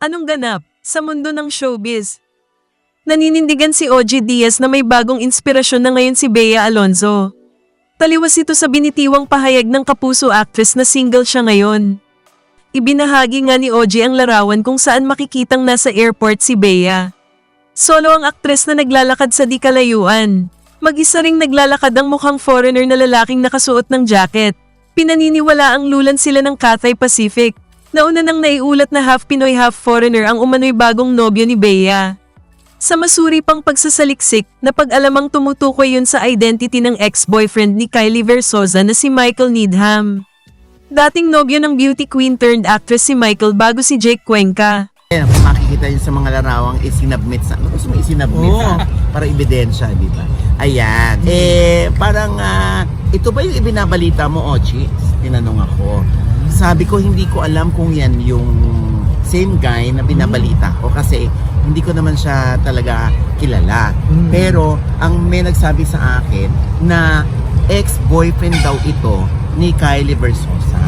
Anong ganap sa mundo ng showbiz? Naninindigan si OG Diaz na may bagong inspirasyon na ngayon si Bea Alonzo. Taliwas ito sa binitiwang pahayag ng kapuso actress na single siya ngayon. Ibinahagi nga ni OG ang larawan kung saan makikitang nasa airport si Bea. Solo ang aktres na naglalakad sa di kalayuan. Mag-isa ring naglalakad ang mukhang foreigner na lalaking nakasuot ng jacket. Pinaniniwala ang lulan sila ng Cathay Pacific. Nauna nang naiulat na half Pinoy half foreigner ang umano'y bagong nobyo ni Bea. Sa masuri pang pagsasaliksik, napag-alamang tumutukoy yun sa identity ng ex-boyfriend ni Kylie Versosa na si Michael Needham. Dating nobyo ng beauty queen turned actress si Michael bago si Jake Cuenca. Makikita yun sa mga larawang isinabmit sa... Ano gusto mo isinabmit para ebidensya, di ba? Ayan. Parang ito ba yung ibinabalita mo, Ochi? Tinanong ako. Sabi ko, hindi ko alam kung yan yung same guy na binabalita ko kasi hindi ko naman siya talaga kilala. Pero ang may nagsabi sa akin na ex-boyfriend daw ito ni Kylie Versosa.